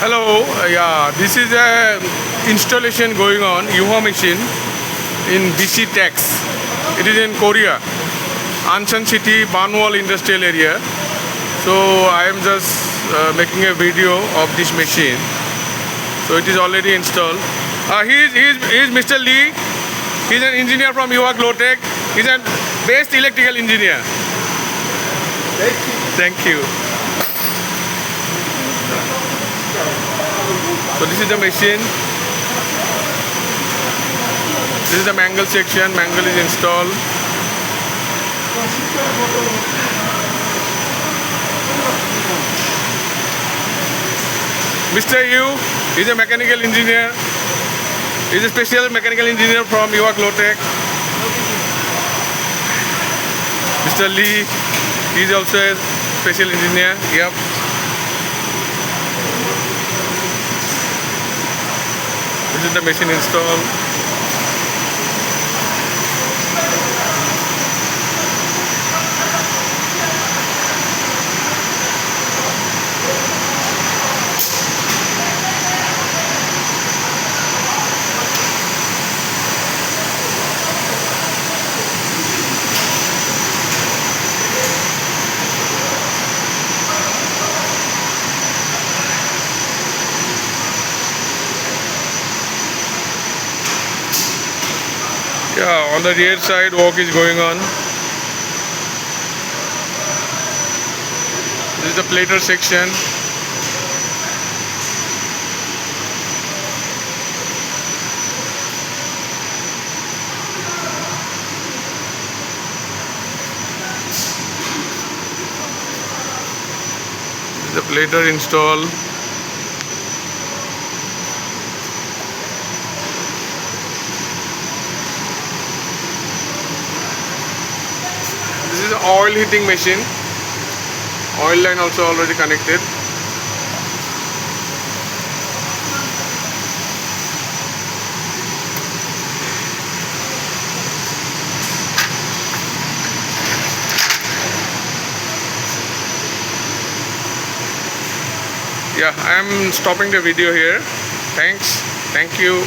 Hello, yeah, this is a installation going on UHA machine in DC TEX. It is in Korea, Ansan city, Banwol Industrial Area. So I am just making a video of this machine. So it is already installed. He is Mr. Lee. He is an engineer from UHA Glotech. He is a best electrical engineer. Thank you. So this is the machine. This is the mangle section. Mangle is installed. Mr. Yu is a mechanical engineer. He is a special mechanical engineer from UHA Glotech. Mr. Lee, he is also a special engineer. Yep. This is the machine installed. Yeah, on the rear side work is going on. This is the plater section. This is the plater install. This is an oil heating machine. Oil line also already connected. Yeah, I am stopping the video here. Thanks. Thank you.